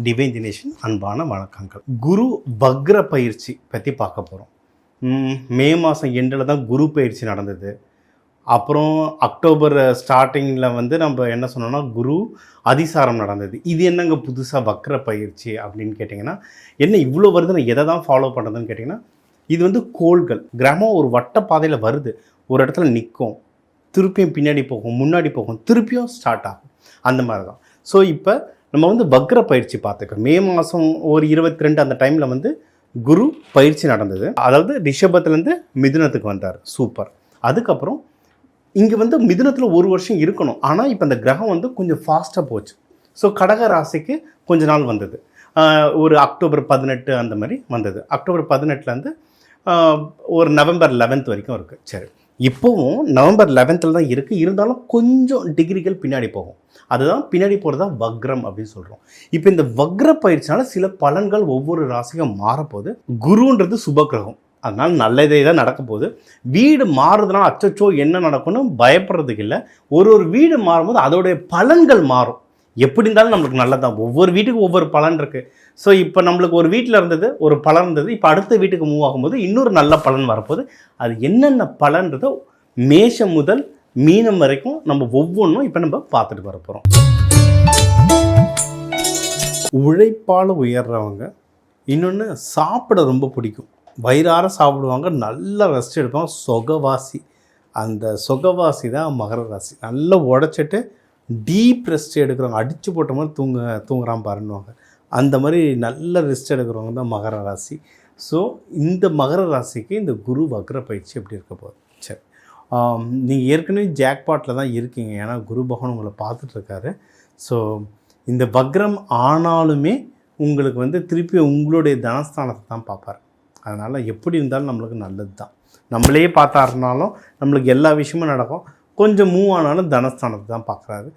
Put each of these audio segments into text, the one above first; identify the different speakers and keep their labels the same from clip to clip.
Speaker 1: Divine Dineshan அன்பான வணக்கங்கள். குரு வக்ர பயிற்சி பற்றி பார்க்க போகிறோம். மே மாதம் எண்டில் தான் குரு பயிற்சி நடந்தது. அப்புறம் அக்டோபர் ஸ்டார்டிங்கில் வந்து நம்ம என்ன சொன்னோம்னா குரு அதிசாரம் நடந்தது. இது என்னங்க புதுசாக வக்ர பயிற்சி அப்படின்னு கேட்டிங்கன்னா, என்ன இவ்வளோ வருது, நான் எதை தான் ஃபாலோ பண்ணுறதுன்னு கேட்டிங்கன்னா, இது வந்து கோள்கள் கிரகம் ஒரு வட்ட பாதையில் வருது, ஒரு இடத்துல நிற்கும், திருப்பியும் பின்னாடி போகும், முன்னாடி போகும், திருப்பியும் ஸ்டார்ட் ஆகும். அந்த மாதிரி தான். ஸோ இப்போ நம்ம வந்து வக்ர பயிற்சி பார்த்துக்கிறோம். மே மாதம் ஒரு 22 அந்த டைமில் வந்து குரு பயிற்சி நடந்தது. அதாவது ரிஷபத்துலேருந்து மிதுனத்துக்கு வந்தார். சூப்பர். அதுக்கப்புறம் இங்கே வந்து மிதுனத்தில் ஒரு வருஷம் இருக்கணும். ஆனால் இப்போ அந்த கிரகம் வந்து கொஞ்சம் ஃபாஸ்ட்டாக போச்சு. ஸோ கடக ராசிக்கு கொஞ்ச நாள் வந்தது. ஒரு அக்டோபர் 18 அந்த மாதிரி வந்தது. அக்டோபர் 18லேருந்து ஒரு நவம்பர் 11 வரைக்கும் இருக்குது. சரி, இப்போவும் நவம்பர் 11 தான் இருக்குது. இருந்தாலும் கொஞ்சம் டிகிரிகள் பின்னாடி போகும். அதுதான் பின்னாடி போகிறது தான் வக்ரம் அப்படின்னு சொல்கிறோம். இப்போ இந்த வக்ர பயிற்சினால சில பலன்கள் ஒவ்வொரு ராசிக்கும் மாறப்போகுது. குருன்றது சுபகிரகம், அதனால் நல்லதே தான் நடக்க போகுது. வீடு மாறுதுன்னா அச்சச்சோ என்ன நடக்கும்னு பயப்படுறதுக்கு இல்லை. ஒரு வீடு மாறும்போது அதோடைய பலன்கள் மாறும். எப்படி இருந்தாலும் நம்மளுக்கு நல்லதான். ஒவ்வொரு வீட்டுக்கும் ஒவ்வொரு பலன் இருக்குது. ஸோ இப்போ நம்மளுக்கு ஒரு வீட்டில் இருந்தது ஒரு பலன் இருந்தது, இப்போ அடுத்த வீட்டுக்கு மூவ் ஆகும்போது இன்னொரு நல்ல பலன் வரப்போகுது. அது என்னென்ன பலன்றதோ மேஷம் முதல் மீனம் வரைக்கும் நம்ம ஒவ்வொன்றும் இப்போ நம்ம பார்த்துட்டு வர போகிறோம். உழைப்பால் உயர்றவங்க, இன்னொன்று சாப்பிட ரொம்ப பிடிக்கும், வயிறார சாப்பிடுவாங்க, நல்லா ரெஸ்ட் எடுப்பாங்க, சொகவாசி. அந்த சொகவாசி தான் மகர ராசி. நல்லா உடச்சிட்டு டீப் ரெஸ்ட் எடுக்கிறவங்க, அடித்து போட்ட மாதிரி தூங்குறான் பாருன்னுவாங்க. அந்த மாதிரி நல்ல ரெஸ்ட் எடுக்கிறவங்க தான் மகர ராசி. ஸோ இந்த மகர ராசிக்கு இந்த குரு வக்ர பயிற்சி எப்படி இருக்க போகுது? சரி, நீங்கள் ஏற்கனவே ஜாக்பாட்டில் தான் இருக்கீங்க. ஏன்னா குரு பகவான் உங்களை பார்த்துட்ருக்காரு. ஸோ இந்த வக்ரம் ஆனாலுமே உங்களுக்கு வந்து திருப்பி உங்களுடைய தனஸ்தானத்தை தான் பார்ப்பார். அதனால் எப்படி இருந்தாலும் நம்மளுக்கு நல்லது தான். நம்மளே பார்த்தாருனாலும் நம்மளுக்கு எல்லா விஷயமும் நடக்கும். கொஞ்சம் மூவ் ஆனாலும் தனஸ்தானத்தை தான் பார்க்குறாரு.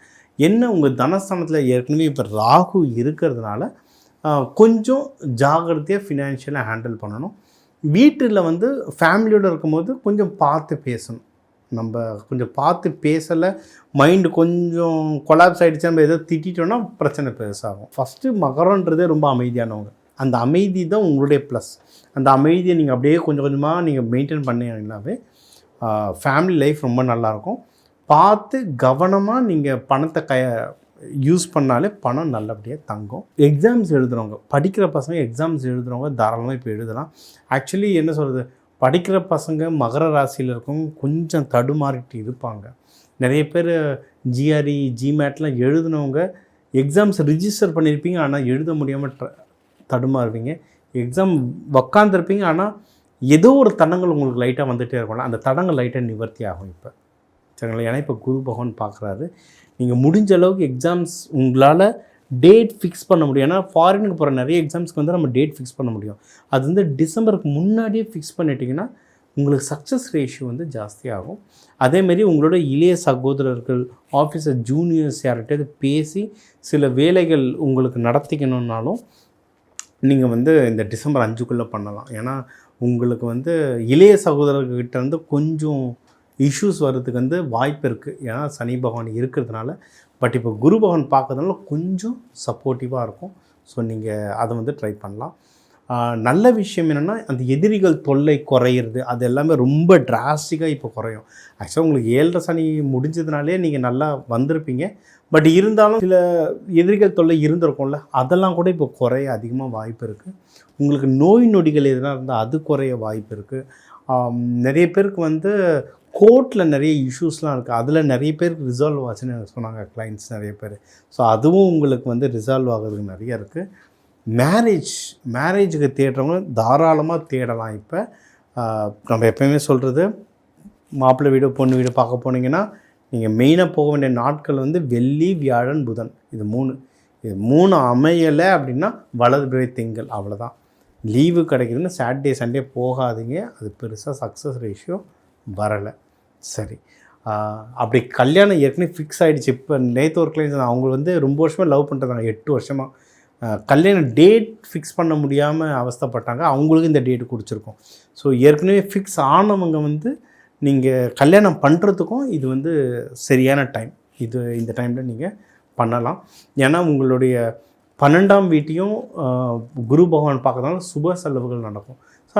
Speaker 1: என்ன, உங்கள் தனஸ்தானத்தில் ஏற்கனவே இப்போ ராகு இருக்கிறதுனால கொஞ்சம் ஜாகிரதையாக ஃபினான்ஷியலாக ஹேண்டில் பண்ணணும். வீட்டில் வந்து ஃபேமிலியோடு இருக்கும்போது கொஞ்சம் பார்த்து பேசணும். நம்ம கொஞ்சம் பார்த்து பேசலை, மைண்டு கொஞ்சம் கொலாப்ஸ் ஆகிடுச்சு, நம்ம எதோ திட்டோன்னா பிரச்சனை பெருசாகும். ஃபஸ்ட்டு மகரன்றதே ரொம்ப அமைதியானவங்க. அந்த அமைதி தான் உங்களுடைய ப்ளஸ். அந்த அமைதியை நீங்கள் அப்படியே கொஞ்சம் கொஞ்சமாக நீங்கள் மெயின்டைன் பண்ணிங்கன்னாவே ஃபேமிலி லைஃப் ரொம்ப நல்லாயிருக்கும். பார்த்து கவனமாக நீங்கள் பணத்தை யூஸ் பண்ணாலே பணம் நல்லபடியாக தங்கும். எக்ஸாம்ஸ் எழுதுகிறவங்க, படிக்கிற பசங்க எக்ஸாம்ஸ் எழுதுகிறவங்க தாராளமாக இப்போ எழுதலாம். ஆக்சுவலி என்ன சொல்கிறது, படிக்கிற பசங்க மகர ராசியில் இருக்கவங்க கொஞ்சம் தடுமாறிட்டு இருப்பாங்க. நிறைய பேர் ஜிஆர்இ ஜிமேட்லாம் எழுதுனவங்க எக்ஸாம்ஸ் ரிஜிஸ்டர் பண்ணியிருப்பீங்க, ஆனால் எழுத முடியாமல் தடுமாறுவீங்க. எக்ஸாம் உக்காந்துருப்பீங்க, ஆனால் ஏதோ ஒரு தடங்கள் உங்களுக்கு லைட்டாக வந்துகிட்டே இருக்கும்ல, அந்த தடங்கள் லைட்டாக நிவர்த்தி ஆகும் இப்போ. சரிங்களா? ஏன்னா இப்போ குரு பகவான் பார்க்குறாரு. நீங்கள் முடிஞ்ச அளவுக்கு எக்ஸாம்ஸ் உங்களால் டேட் ஃபிக்ஸ் பண்ண முடியும். ஏன்னா ஃபாரினுக்கு போகிற நிறைய எக்ஸாம்ஸ்க்கு வந்து நம்ம டேட் ஃபிக்ஸ் பண்ண முடியும். அது வந்து டிசம்பருக்கு முன்னாடியே ஃபிக்ஸ் பண்ணிட்டீங்கன்னா உங்களுக்கு சக்ஸஸ் ரேஷியோ வந்து ஜாஸ்தியாகும். அதேமாரி உங்களோட இளைய சகோதரர்கள், ஆஃபீஸர் ஜூனியர்ஸ் யார்கிட்டயாவது பேசி சில வேலைகள் உங்களுக்கு நடத்திக்கணுன்னாலும் நீங்கள் வந்து இந்த டிசம்பர் 5க்குள்ளே பண்ணலாம். ஏன்னா உங்களுக்கு வந்து இளைய சகோதரர்கிட்ட இருந்து கொஞ்சம் இஷ்யூஸ் வர்றதுக்கு வந்து வாய்ப்பு இருக்குது. ஏன்னா சனி பகவான் இருக்கிறதுனால. பட் இப்போ குரு பகவான் பார்க்கறதுனால கொஞ்சம் சப்போர்ட்டிவாக இருக்கும். ஸோ நீங்கள் அதை வந்து ட்ரை பண்ணலாம். நல்ல விஷயம் என்னென்னா, அந்த எதிரிகள் தொல்லை குறையிறது, அது எல்லாமே ரொம்ப டிராஸ்டிக்காக இப்போ குறையும். ஆக்சுவலாக உங்களுக்கு 7.5 சனி முடிஞ்சதுனாலே நீங்கள் நல்லா வந்திருப்பீங்க. பட் இருந்தாலும் சில எதிரிகள் தொல்லை இருந்திருக்கும்ல, அதெல்லாம் கூட இப்போ குறைய அதிகமாக வாய்ப்பு இருக்குது. உங்களுக்கு நோய் நொடிகள் எதுனா இருந்தால் அது குறைய வாய்ப்பு இருக்குது. நிறைய பேருக்கு வந்து கோர்ட்டில் நிறைய இஷ்யூஸ்லாம் இருக்குது, அதில் நிறைய பேருக்கு ரிசால்வ் ஆச்சுன்னு எனக்கு சொன்னாங்க கிளைண்ட்ஸ் நிறைய பேர். ஸோ அதுவும் உங்களுக்கு வந்து ரிசால்வ் ஆகிறதுக்கு நிறைய இருக்குது. மேரேஜுக்கு தேடுறவங்க தாராளமாக தேடலாம். இப்போ நம்ம எப்போயுமே சொல்கிறது, மாப்பிள்ளை வீடு பொண்ணு வீடு பார்க்க போனீங்கன்னா நீங்கள் மெயினாக போக வேண்டிய நாட்கள் வந்து வெள்ளி, வியாழன், புதன். இது 3 அமையலை அப்படின்னா வலது பிறை திங்கள், அவ்வளோதான். லீவு கிடைக்குதுன்னு சாட்டர்டே சண்டே போகாதீங்க. அது பெருசாக சக்ஸஸ் ரேஷியோ வரலை. சரி, அப்படி கல்யாணம் ஏற்கனவே ஃபிக்ஸ் ஆகிடுச்சு. இப்போ நேற்று ஒரு கிளைண்ட் அவங்க வந்து ரொம்ப வருஷமாக லவ் பண்ணுறாங்க, 8 வருஷமாக. கல்யாணம் டேட் ஃபிக்ஸ் பண்ண முடியாமல் அவஸ்தைப்பட்டாங்க. அவங்களுக்கு இந்த டேட்டு கொடுத்துருக்கோம். ஸோ ஏற்கனவே ஃபிக்ஸ் ஆனவங்க வந்து நீங்கள் கல்யாணம் பண்ணுறதுக்கும் இது வந்து சரியான டைம். இந்த டைமில் நீங்கள் பண்ணலாம். ஏன்னா உங்களுடைய 12ஆம் வீட்டையும் குரு பகவான் பார்க்கறதுனால சுப செலவுகள் நடக்கும். ஸோ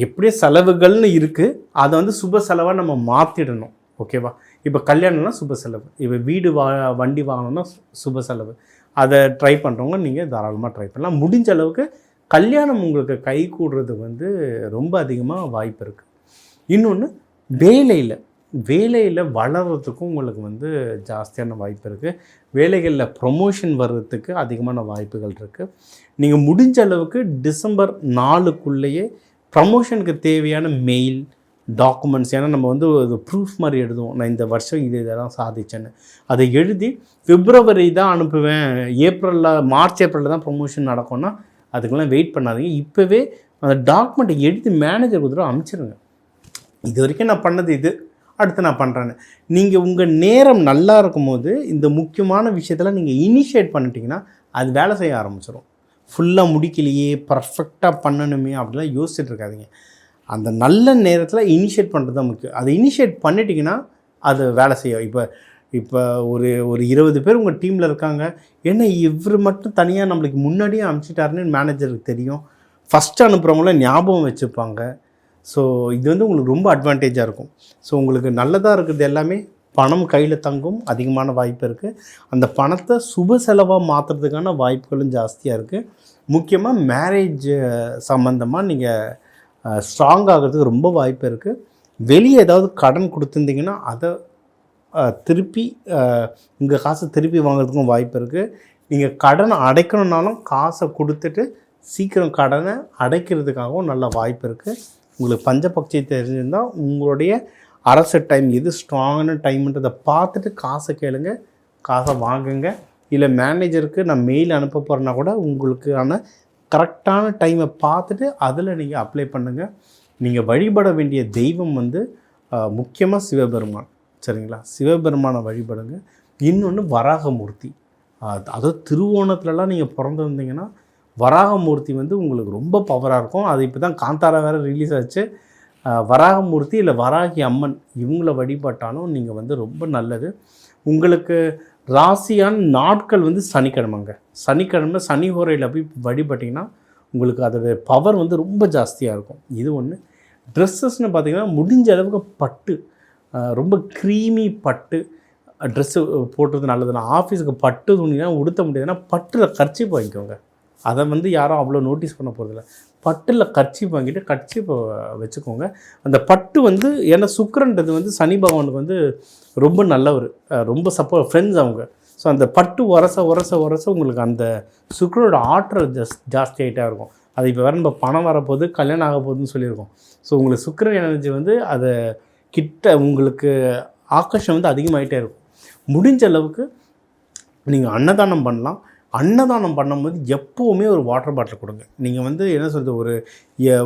Speaker 1: எப்படியே செலவுகள்னு இருக்குது, அதை வந்து சுப செலவாக நம்ம மாற்றிடணும். ஓகேவா? இப்போ கல்யாணம்னா சுப செலவு, இப்போ வீடு வண்டி வாங்கணும்னா சுப செலவு. அதை ட்ரை பண்ணுறவங்க நீங்கள் தாராளமாக ட்ரை பண்ணலாம். முடிஞ்ச அளவுக்கு கல்யாணம் உங்களுக்கு கை கூடுறதுக்கு வந்து ரொம்ப அதிகமாக வாய்ப்பு இருக்குது. இன்னொன்று, வேலையில் வளர்கிறதுக்கும் உங்களுக்கு வந்து ஜாஸ்தியான வாய்ப்பு இருக்குது. வேலைகளில் ப்ரொமோஷன் வர்றதுக்கு அதிகமான வாய்ப்புகள் இருக்குது. நீங்கள் முடிஞ்ச அளவுக்கு டிசம்பர் 4க்குள்ளேயே ப்ரமோஷனுக்கு தேவையான மெயில், டாக்குமெண்ட்ஸ், ஏன்னா நம்ம வந்து ஒரு ப்ரூஃப் மாதிரி எழுதுவோம், நான் இந்த வருஷம் இதெல்லாம் சாதிச்சேன்னு. அதை எழுதி பிப்ரவரி தான் அனுப்புவேன், மார்ச் ஏப்ரலில் தான் ப்ரொமோஷன் நடக்கும்னா அதுக்கெல்லாம் வெயிட் பண்ணாதீங்க. இப்போவே அந்த டாக்குமெண்ட்டை எழுதி மேனேஜர் கொடுத்துட்டு அனுப்பிச்சிருங்க. இது வரைக்கும் நான் பண்ணது இது, அடுத்து நான் பண்ணுறேன்னு. நீங்கள் உங்கள் நேரம் நல்லா இருக்கும்போது இந்த முக்கியமான விஷயத்தில் நீங்கள் இனிஷியேட் பண்ணிட்டீங்கன்னா அது வேலை செய்ய ஆரம்பிச்சிடும். ஃபுல்லாக முடிக்கலையே, பர்ஃபெக்டாக பண்ணணுமே அப்படிலாம் யோசிச்சுட்டு இருக்காதிங்க. அந்த நல்ல நேரத்தில் இனிஷியேட் பண்ணுறது தான் முக்கியம். அதை இனிஷியேட் பண்ணிட்டீங்கன்னா அது வேலை செய்யும். இப்போ ஒரு 20 பேர் உங்கள் டீமில் இருக்காங்க, ஏன்னா இவர் மட்டும் தனியாக நம்மளுக்கு முன்னாடியே அனுப்பிச்சிட்டாருன்னு மேனேஜருக்கு தெரியும். ஃபஸ்ட்டு அனுப்புகிறவங்கள ஞாபகம் வச்சுப்பாங்க. ஸோ இது வந்து உங்களுக்கு ரொம்ப அட்வான்டேஜாக இருக்கும். ஸோ உங்களுக்கு நல்லதாக இருக்கிறது எல்லாமே பணம் கையில் தங்கும், அதிகமான வாய்ப்பு இருக்குது. அந்த பணத்தை சுப செலவாக மாற்றுறதுக்கான வாய்ப்புகளும் ஜாஸ்தியாக இருக்குது. முக்கியமாக மேரேஜ் சம்மந்தமாக நீங்கள் ஸ்ட்ராங் ஆகிறதுக்கு ரொம்ப வாய்ப்பு இருக்குது. வெளியே ஏதாவது கடன் கொடுத்துருந்தீங்கன்னா அதை திருப்பி உங்கள் காசை திருப்பி வாங்குறதுக்கும் வாய்ப்பு இருக்குது. நீங்கள் கடனை அடைக்கணுன்னாலும் காசை கொடுத்துட்டு சீக்கிரம் கடனை அடைக்கிறதுக்காகவும் நல்ல வாய்ப்பு இருக்குது. உங்களுக்கு பஞ்சபக்ஷி தெரிஞ்சிருந்தால் உங்களுடைய அரசு டைம் எது ஸ்ட்ராங்கான டைம்ன்றதை பார்த்துட்டு காசை கேளுங்க, காசை வாங்குங்க. இல்லை மேனேஜருக்கு நான் மெயில் அனுப்ப போகிறேன்னா கூட உங்களுக்கான கரெக்டான டைமை பார்த்துட்டு அதில் நீங்கள் அப்ளை பண்ணுங்கள். நீங்கள் வழிபட வேண்டிய தெய்வம் வந்து முக்கியமாக சிவபெருமான், சரிங்களா? சிவபெருமானை வழிபடுங்க. இன்னொன்று வராகமூர்த்தி, அதாவது திருவோணத்துலலாம் நீங்கள் பிறந்திருந்தீங்கன்னா வராகமூர்த்தி வந்து உங்களுக்கு ரொம்ப பவராக இருக்கும். அது இப்போ தான் காந்தாரா வேறு ரிலீஸ் ஆச்சு. வராகமூர்த்தி இல்லை வராகி அம்மன், இவங்கள வழிபட்டாலும் நீங்கள் வந்து ரொம்ப நல்லது. உங்களுக்கு ராசியான நாட்கள் வந்து சனிக்கிழமைங்க. சனிக்கிழமை சனி ஹோரையில் போய் வழிபட்டிங்கன்னா உங்களுக்கு அதோடைய பவர் வந்து ரொம்ப ஜாஸ்தியாக இருக்கும். இது ஒன்று. ட்ரெஸ்ஸஸ்ன்னு பார்த்திங்கன்னா முடிஞ்ச அளவுக்கு பட்டு, ரொம்ப க்ரீமி பட்டு ட்ரெஸ்ஸு போட்டுறது நல்லது. நான் ஆஃபீஸுக்கு பட்டு துணிலாம் உடுத்த முடியாதுன்னா பட்டில் கர்ச்சீப் வாங்கிக்கோங்க. அதை வந்து யாரும் அவ்வளோ நோட்டீஸ் பண்ண போகிறதில்ல. பட்டில் கர்ச்சீப் வாங்கிட்டு கர்ச்சீப்பை வச்சுக்கோங்க. அந்த பட்டு வந்து, ஏன்னா சுக்கிரன்றது வந்து சனி பகவானுக்கு வந்து ரொம்ப நல்லவர், ரொம்ப ஃப்ரெண்ட்ஸ் அவங்க. ஸோ அந்த பட்டு உரச உங்களுக்கு அந்த சுக்கிரனோட ஆற்றல் ஜாஸ்தி ஆகிட்டே இருக்கும். அது இப்போ வேறு நம்ம பணம் வரப்போகுது, கல்யாணம் ஆக போகுதுன்னு சொல்லியிருக்கோம். ஸோ உங்களுக்கு சுக்கிரன் எனர்ஜி வந்து அதை உங்களுக்கு ஆக்கர்ஷம் வந்து அதிகமாகிட்டே இருக்கும். முடிஞ்ச அளவுக்கு நீங்கள் அன்னதானம் பண்ணலாம். அன்னதானம் பண்ணும்போது எப்போவுமே ஒரு வாட்டர் பாட்டில் கொடுங்க. நீங்கள் வந்து என்ன சொல்கிறது,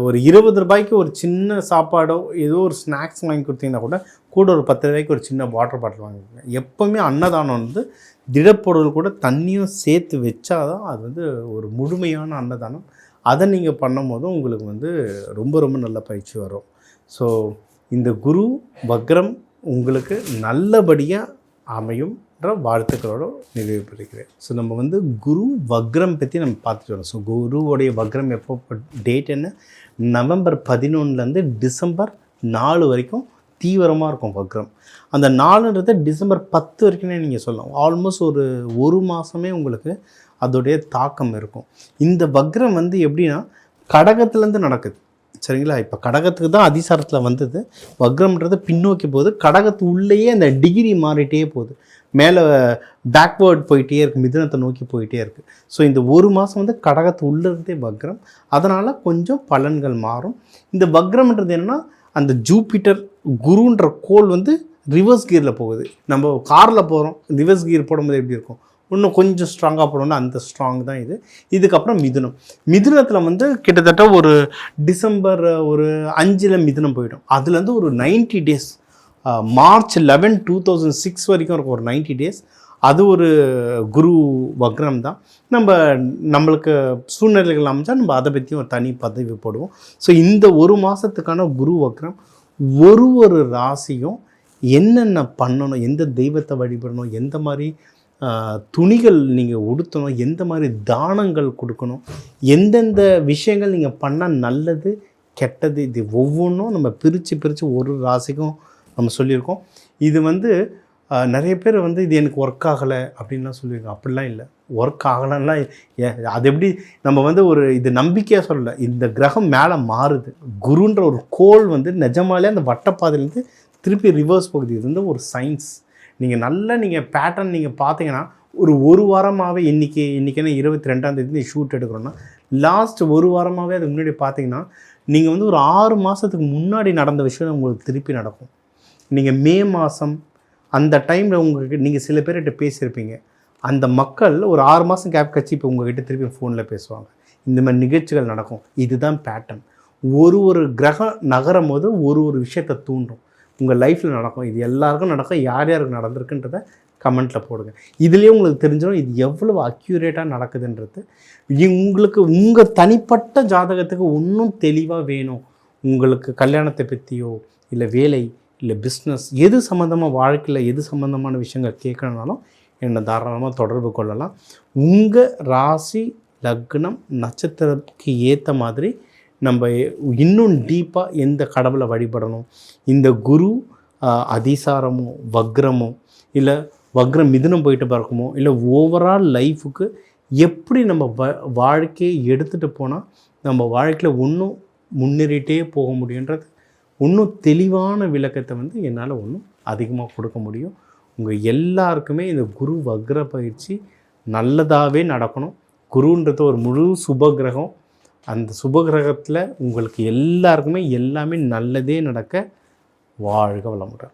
Speaker 1: ஒரு 20 ரூபாய்க்கு ஒரு சின்ன சாப்பாடோ ஏதோ ஒரு ஸ்நாக்ஸ் வாங்கி கொடுத்தீங்கன்னா கூட ஒரு 10 ரூபாய்க்கு ஒரு சின்ன வாட்டர் பாட்டில் வாங்கிக்கோங்க. எப்போவுமே அன்னதானம் வந்து திடப்பொருள் கூட தண்ணியும் சேர்த்து வச்சாதான் அது வந்து ஒரு முழுமையான அன்னதானம். அதை நீங்கள் பண்ணும் போதும் உங்களுக்கு வந்து ரொம்ப ரொம்ப நல்ல பயிற்சி வரும். ஸோ இந்த குரு வக்ரம் உங்களுக்கு நல்லபடியாக அமையும்ன்ற வாழ்த்துக்களோடு நிறைவு பெறுகிறேன். ஸோ நம்ம வந்து குரு வக்ரம் பற்றி நம்ம பார்த்துட்டு வரோம். ஸோ குருவோடைய வக்ரம் எப்போ, டேட் என்ன, நவம்பர் 11லேருந்து டிசம்பர் 4 வரைக்கும் தீவிரமாக இருக்கும் வக்ரம். அந்த 4ன்றது டிசம்பர் 10 வரைக்கும்னே நீங்கள் சொல்லலாம். ஆல்மோஸ்ட் ஒரு மாதமே உங்களுக்கு அதோடைய தாக்கம் இருக்கும். இந்த வக்ரம் வந்து எப்படின்னா கடகத்துலேருந்து நடக்குது, சரிங்களா? இப்போ கடகத்துக்கு தான் அதிசாரத்தில் வந்தது. வக்ரம்ன்றது பின்னோக்கி போகுது. கடகத்து உள்ளேயே அந்த டிகிரி மாறிட்டே போகுது, மேலே பேக்வேர்ட் போயிட்டே இருக்குது, மிதுனத்தை நோக்கி போயிட்டே இருக்குது. ஸோ இந்த ஒரு மாதம் வந்து கடகத்து உள்ளே வக்ரம். அதனால் கொஞ்சம் பலன்கள் மாறும். இந்த வக்ரம்ன்றது என்னென்னா, அந்த ஜூபிட்டர் குருன்ற கோள் வந்து ரிவர்ஸ் கியரில் போகுது. நம்ம காரில் போகிறோம், ரிவர்ஸ் கியர் போடும்போது எப்படி இருக்கும், இன்னும் கொஞ்சம் ஸ்ட்ராங்காக போடணும்னா அந்த ஸ்ட்ராங் தான் இது. இதுக்கப்புறம் மிதுனத்தில் வந்து கிட்டத்தட்ட ஒரு டிசம்பர் 5 மிதுனம் போயிடும். அதுலேருந்து ஒரு 90 டேஸ், மார்ச் 11, 2006 வரைக்கும் இருக்கும், ஒரு 90 டேஸ். அது ஒரு குரு வக்ரம் தான். நம்மளுக்கு சூழ்நிலைகள் அமைச்சா நம்ம அதை பற்றி ஒரு தனி பதிவு போடுவோம். ஸோ இந்த ஒரு மாதத்துக்கான குரு வக்ரம் ஒரு ராசியும் என்னென்ன பண்ணணும், எந்த தெய்வத்தை வழிபடணும், எந்த மாதிரி துணிகள் நீங்கள் உடுத்தணும், எந்த மாதிரி தானங்கள் கொடுக்கணும், எந்தெந்த விஷயங்கள் நீங்கள் பண்ணால் நல்லது கெட்டது, இது ஒவ்வொன்றும் நம்ம பிரித்து ஒரு ராசிக்கும் நம்ம சொல்லியிருக்கோம். இது வந்து நிறைய பேர் வந்து இது எனக்கு ஒர்க் ஆகலை அப்படின்லாம் சொல்லியிருக்கோம். அப்படிலாம் இல்லை. ஒர்க் ஆகலைன்னா அது எப்படி நம்ம வந்து ஒரு இது நம்பிக்கையாக சொல்லலை. இந்த கிரகம் மேலே மாறுது. குருன்ற ஒரு கோள் வந்து நிஜமாலே அந்த வட்டப்பாதையிலேருந்து திருப்பி ரிவர்ஸ் போகுது. இது வந்து ஒரு சயின்ஸ். நீங்கள் பேட்டர்ன் நீங்கள் பார்த்தீங்கன்னா ஒரு வாரமாகவே இன்றைக்கினா 22ஆம் ஷூட் எடுக்கிறோன்னா லாஸ்ட் ஒரு வாரமாகவே அதுக்கு முன்னாடி பார்த்தீங்கன்னா நீங்கள் வந்து ஒரு 6 மாதத்துக்கு முன்னாடி நடந்த விஷயம் உங்களுக்கு திருப்பி நடக்கும். நீங்கள் மே மாதம் அந்த டைமில் உங்களுக்கு நீங்கள் சில பேர்கிட்ட பேசியிருப்பீங்க. அந்த மக்கள் ஒரு 6 மாதம் கேப் கழிச்சு இப்போ உங்கள்கிட்ட திருப்பி ஃபோனில் பேசுவாங்க. இந்த மாதிரி நிகழ்ச்சிகள் நடக்கும். இதுதான் பேட்டர்ன். ஒரு கிரகம் நகரும் போது ஒரு விஷயத்தை தூண்டும். உங்கள் லைஃப்பில் நடக்கும். இது எல்லாருக்கும் நடக்கும். யார் யாருக்கு நடந்திருக்குன்றதை கமெண்ட்டில் போடுங்க. இதுலேயே உங்களுக்கு தெரிஞ்சிடும் இது எவ்வளவு அக்யூரேட்டாக நடக்குதுன்றது. உங்களுக்கு உங்கள் தனிப்பட்ட ஜாதகத்துக்கு இன்னும் தெளிவாக வேணும், உங்களுக்கு கல்யாணத்தை பற்றியோ இல்லை வேலை இல்லை பிஸ்னஸ் எது சம்மந்தமாக வாழ்க்கையில் எது சம்மந்தமான விஷயங்கள் கேட்கணுனாலும் என்னை தாராளமாக தொடர்பு கொள்ளலாம். உங்கள் ராசி லக்னம் நட்சத்திரத்துக்கு ஏற்ற மாதிரி நம்ம இன்னும் டீப்பாக எந்த கடவுளை வழிபடணும், இந்த குரு அதிசாரமோ வக்ரமோ இல்லை வக்ரம் மிதுனம் போயிட்டு பார்க்குமோ இல்லை ஓவரால் லைஃபுக்கு எப்படி நம்ம வாழ்க்கையை எடுத்துகிட்டு போனால் நம்ம வாழ்க்கையில் இன்னும் முன்னேறிட்டே போக முடியுன்றது இன்னும் தெளிவான விளக்கத்தை வந்து என்னால் இன்னும் அதிகமாக கொடுக்க முடியும். உங்கள் எல்லாருக்குமே இந்த குரு வக்ர பயிற்சி நல்லதாகவே நடக்கணும். குருன்றது ஒரு முழு சுபகிரகம். அந்த சுபகிரகத்தில் உங்களுக்கு எல்லாருக்குமே எல்லாமே நல்லதே நடக்க வாழ்க வளமுடன்.